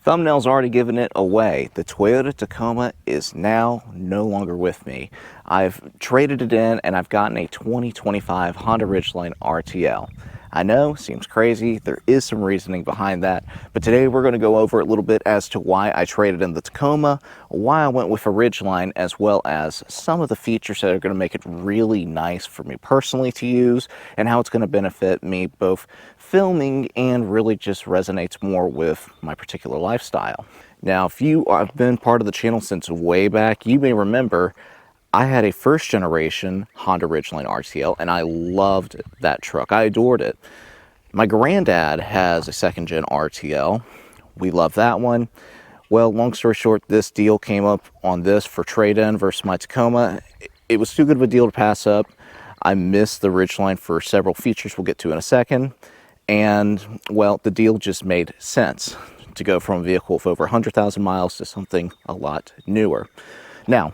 Thumbnail's already given it away. The Toyota Tacoma is now no longer with me. I've traded it in and I've gotten a 2025 Honda Ridgeline RTL. I know, seems crazy. There is some reasoning behind that, but today we're going to go over a little bit as to why I traded in the Tacoma, why I went with a Ridgeline, as well as some of the features that are going to make it really nice for me personally to use, and how it's going to benefit me both filming and really just resonates more with my particular lifestyle. Now, if you have been part of the channel since way back, you may remember I had a first generation Honda Ridgeline RTL and I loved that truck. I adored it. My granddad has a second gen RTL. We love that one. Well, long story short, this deal came up on this for trade-in versus my Tacoma. It was too good of a deal to pass up. I missed the Ridgeline for several features we'll get to in a second. And well, the deal just made sense to go from a vehicle of over 100,000 miles to something a lot newer. Now,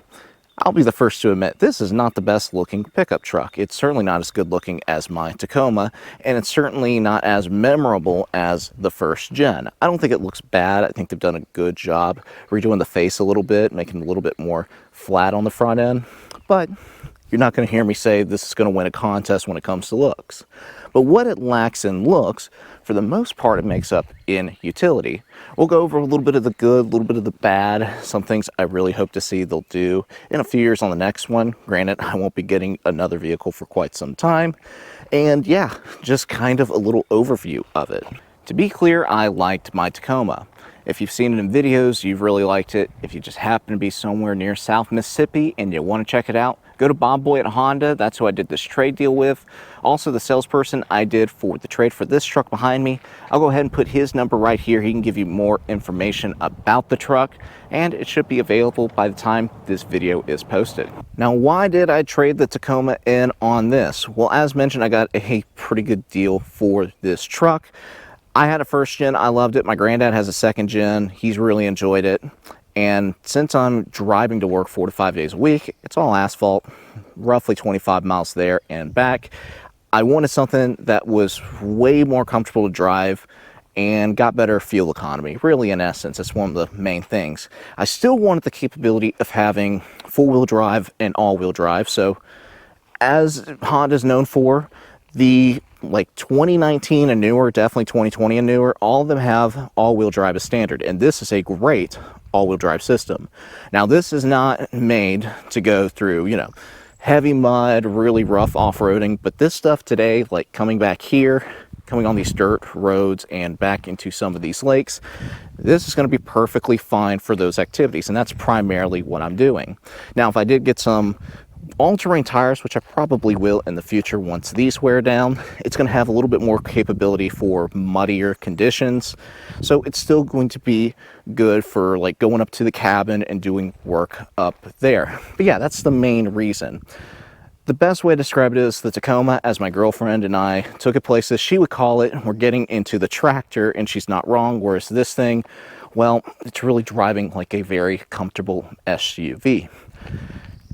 I'll be the first to admit, this is not the best looking pickup truck. It's certainly not as good looking as my Tacoma, and it's certainly not as memorable as the first gen. I don't think it looks bad. I think they've done a good job redoing the face a little bit, making it a little bit more flat on the front end. But you're not going to hear me say this is going to win a contest when it comes to looks. But what it lacks in looks, for the most part, it makes up in utility. We'll go over a little bit of the good, a little bit of the bad, some things I really hope to see they'll do in a few years on the next one. Granted, I won't be getting another vehicle for quite some time. And yeah, just kind of a little overview of it. To be clear, I liked my Tacoma. If you've seen it in videos, you've really liked it. If you just happen to be somewhere near South Mississippi and you want to check it out, go to Bob Boy at Honda. That's who I did this trade deal with. Also, the salesperson I did for the trade for this truck behind me, I'll go ahead and put his number right here. He can give you more information about the truck, and it should be available by the time this video is posted. Now, why did I trade the Tacoma in on this? Well, as mentioned, I got a pretty good deal for this truck. I had a first gen, I loved it. My granddad has a second gen, he's really enjoyed it. And since I'm driving to work 4 to 5 days a week, it's all asphalt, roughly 25 miles there and back. I wanted something that was way more comfortable to drive and got better fuel economy. Really, in essence, that's one of the main things. I still wanted the capability of having four-wheel drive and all-wheel drive. So as Honda's known for, the 2019 and newer, definitely 2020 and newer, all of them have all-wheel drive as standard, and this is a great all-wheel drive system. Now, this is not made to go through, heavy mud, really rough off-roading, but this stuff today, like coming back here, coming on these dirt roads and back into some of these lakes, this is going to be perfectly fine for those activities, and that's primarily what I'm doing. Now, if I did get some all-terrain tires, which I probably will in the future once these wear down, it's going to have a little bit more capability for muddier conditions. So it's still going to be good for going up to the cabin and doing work up there. But yeah, that's the main reason. The best way to describe it is the Tacoma, as my girlfriend and I took it places, she would call it, we're getting into the tractor, and she's not wrong. Whereas this thing, well, it's really driving like a very comfortable SUV.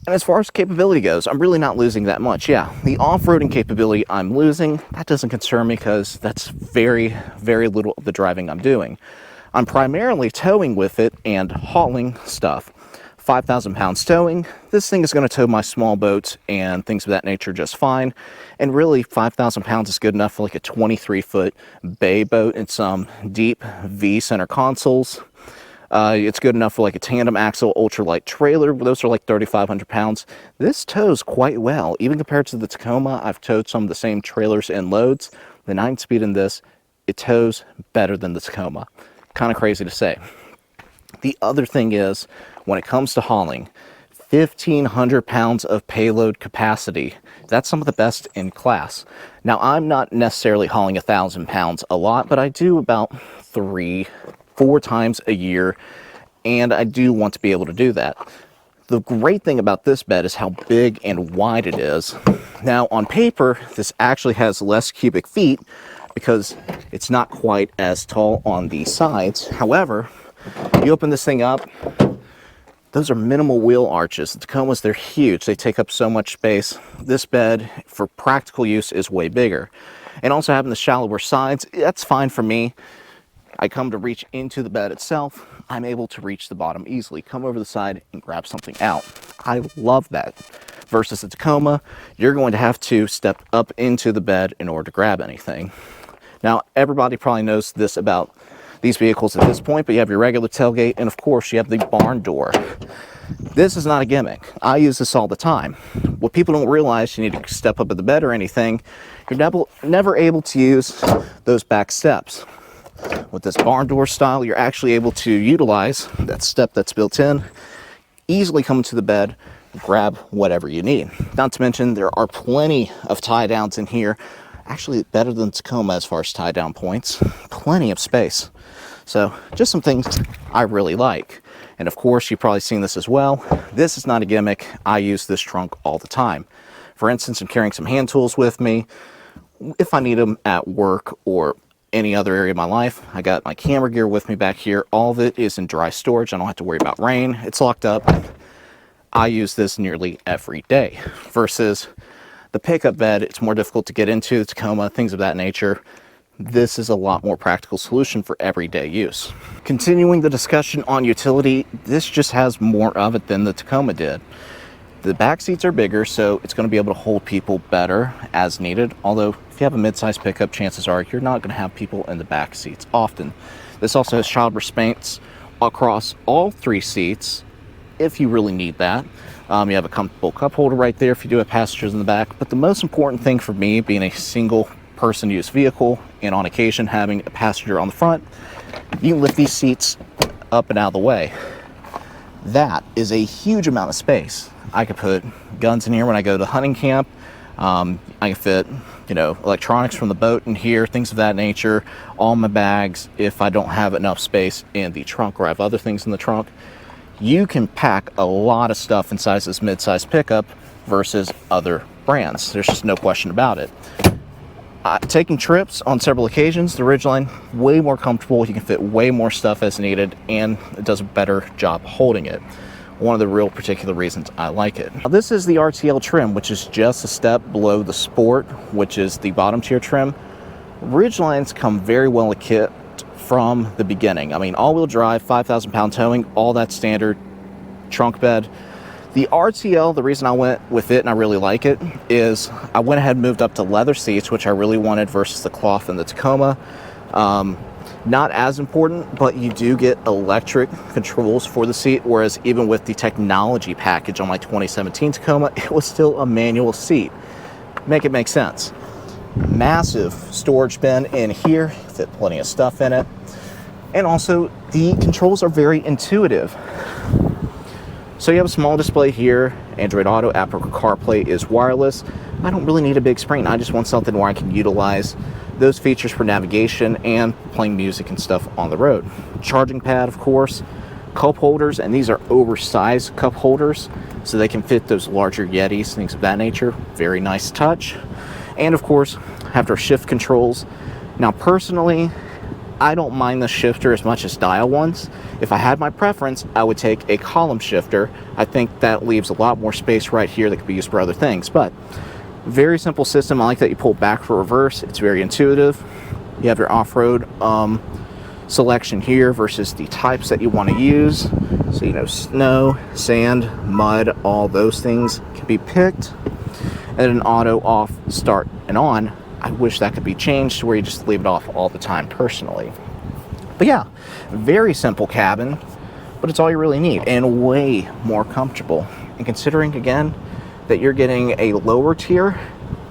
And as far as capability goes, I'm really not losing that much. Yeah, the off-roading capability I'm losing, that doesn't concern me because that's very, very little of the driving I'm doing. I'm primarily towing with it and hauling stuff. 5,000 pounds towing. This thing is going to tow my small boats and things of that nature just fine. And really, 5,000 pounds is good enough for like a 23-foot bay boat and some deep V center consoles. It's good enough for like a tandem axle ultralight trailer. Those are like 3,500 pounds. This tows quite well. Even compared to the Tacoma, I've towed some of the same trailers and loads. The 9-speed in this, it tows better than the Tacoma. Kind of crazy to say. The other thing is, when it comes to hauling, 1,500 pounds of payload capacity. That's some of the best in class. Now, I'm not necessarily hauling 1,000 pounds a lot, but I do about 3-4 times a year, and I do want to be able to do that. The great thing about this bed is how big and wide it is. Now, on paper, this actually has less cubic feet because it's not quite as tall on the sides. However, you open this thing up, those are minimal wheel arches. The Tacomas, they're huge. They take up so much space. This bed, for practical use, is way bigger. And also having the shallower sides, that's fine for me. I come to reach into the bed itself, I'm able to reach the bottom easily, come over the side and grab something out. I love that. Versus the Tacoma, you're going to have to step up into the bed in order to grab anything. Now, everybody probably knows this about these vehicles at this point, but you have your regular tailgate, and of course you have the barn door. This is not a gimmick. I use this all the time. What people don't realize, you need to step up at the bed or anything, you're never able to use those back steps. With this barn door style, you're actually able to utilize that step that's built in, easily come to the bed, grab whatever you need. Not to mention, there are plenty of tie downs in here. Actually, better than Tacoma as far as tie down points. Plenty of space. So, just some things I really like. And of course, you've probably seen this as well. This is not a gimmick. I use this trunk all the time. For instance, I'm carrying some hand tools with me. If I need them at work or any other area of my life, I got my camera gear with me back here. All of it is in dry storage. I don't have to worry about rain. It's locked up. I use this nearly every day. Versus the pickup bed, it's more difficult to get into, the Tacoma, things of that nature. This is a lot more practical solution for everyday use. Continuing the discussion on utility, this just has more of it than the Tacoma did. The back seats are bigger, so it's going to be able to hold people better as needed. Although, if you have a mid-size pickup, chances are you're not going to have people in the back seats often. This also has child restraints across all 3 seats, if you really need that. You have a comfortable cup holder right there if you do have passengers in the back. But the most important thing for me, being a single person use vehicle and on occasion having a passenger on the front, you can lift these seats up and out of the way. That is a huge amount of space. I could put guns in here when I go to hunting camp. I can fit, electronics from the boat in here, things of that nature, all my bags if I don't have enough space in the trunk or I have other things in the trunk. You can pack a lot of stuff inside this mid-size pickup versus other brands. There's just no question about it. Taking trips on several occasions, the Ridgeline, way more comfortable. You can fit way more stuff as needed, and it does a better job holding it. One of the real particular reasons I like it. Now, this is the RTL trim, which is just a step below the Sport, which is the bottom tier trim. Ridgelines come very well equipped from the beginning. I mean, all-wheel drive, 5,000 pound towing, all that standard trunk bed. The RTL, the reason I went with it and I really like it is I went ahead and moved up to leather seats, which I really wanted versus the cloth in the Tacoma. Not as important, but you do get electric controls for the seat, whereas even with the technology package on my 2017 Tacoma, it was still a manual seat. Make it make sense. Massive storage bin in here, fit plenty of stuff in it. And also, the controls are very intuitive. So you have a small display here, Android Auto, Apple CarPlay is wireless. I don't really need a big screen. I just want something where I can utilize those features for navigation and playing music and stuff on the road. Charging pad, of course, cup holders, and these are oversized cup holders, so they can fit those larger Yetis, things of that nature. Very nice touch. And of course, have our shift controls. Now personally, I don't mind the shifter as much as dial ones. If I had my preference, I would take a column shifter. I think that leaves a lot more space right here that could be used for other things. But very simple system. I like that you pull back for reverse. It's very intuitive. You have your off-road selection here versus the types that you want to use. So, snow, sand, mud, all those things can be picked. And an auto off, start, and on. I wish that could be changed to where you just leave it off all the time personally. But yeah, very simple cabin, but it's all you really need and way more comfortable. And considering again that you're getting a lower tier,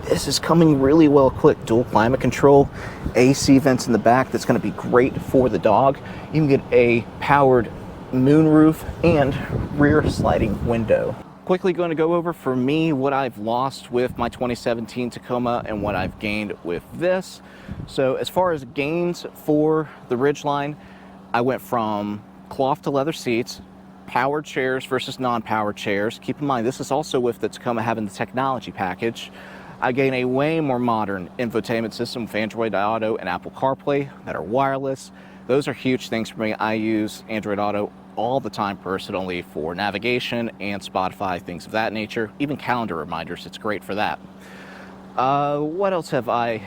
this is coming really well equipped. Dual climate control, AC vents in the back that's going to be great for the dog. You can get a powered moonroof and rear sliding window. Quickly going to go over for me what I've lost with my 2017 Tacoma and what I've gained with this. So as far as gains for the Ridgeline, I went from cloth to leather seats, powered chairs versus non-powered chairs. Keep in mind, this is also with the Tacoma having the technology package. I gain a way more modern infotainment system with Android Auto and Apple CarPlay that are wireless. Those are huge things for me. I use Android Auto all the time personally for navigation and Spotify, things of that nature. Even calendar reminders, it's great for that. What else have I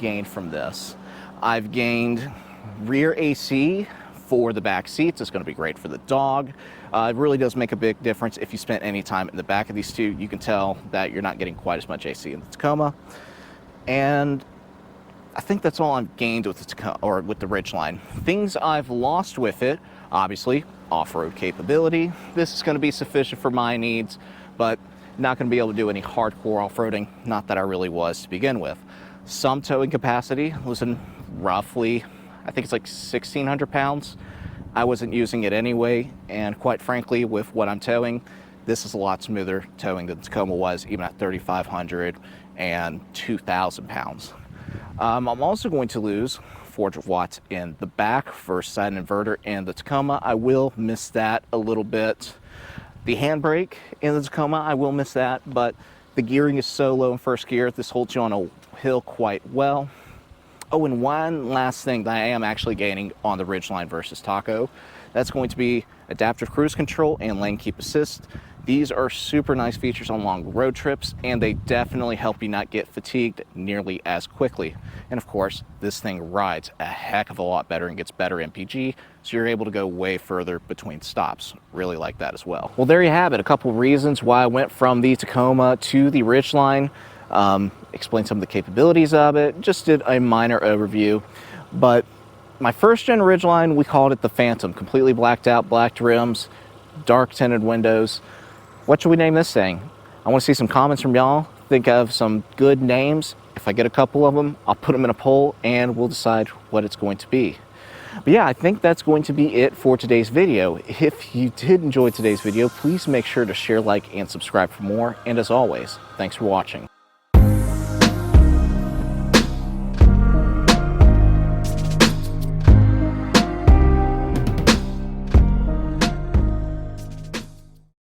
gained from this? I've gained rear AC for the back seats. It's going to be great for the dog. It really does make a big difference. If you spent any time in the back of these two, you can tell that you're not getting quite as much AC in the Tacoma. And I think that's all I've gained with the Tacoma, or with the Ridgeline. Things I've lost with it, obviously, off-road capability. This is going to be sufficient for my needs, but not going to be able to do any hardcore off-roading. Not that I really was to begin with. Some towing capacity was in roughly, I think it's like 1,600 pounds. I wasn't using it anyway, and quite frankly, with what I'm towing, this is a lot smoother towing than the Tacoma was, even at 3,500 and 2,000 pounds. I'm also going to lose 400 watts in the back for side inverter in the Tacoma. I will miss that a little bit. The handbrake in the Tacoma, I will miss that, but the gearing is so low in first gear, this holds you on a hill quite well. Oh, and one last thing that I am actually gaining on the Ridgeline versus Taco, that's going to be adaptive cruise control and lane keep assist. These are super nice features on long road trips, and they definitely help you not get fatigued nearly as quickly. And of course, this thing rides a heck of a lot better and gets better MPG, so you're able to go way further between stops. Really like that as well. Well, there you have it. A couple reasons why I went from the Tacoma to the Ridgeline. Explained some of the capabilities of it, just did a minor overview. But my first gen Ridgeline, we called it the Phantom. Completely blacked out, black rims, dark tinted windows. What should we name this thing? I want to see some comments from y'all. Think of some good names. If I get a couple of them, I'll put them in a poll and we'll decide what it's going to be. But yeah, I think that's going to be it for today's video. If you did enjoy today's video, please make sure to share, like, and subscribe for more. And as always, thanks for watching.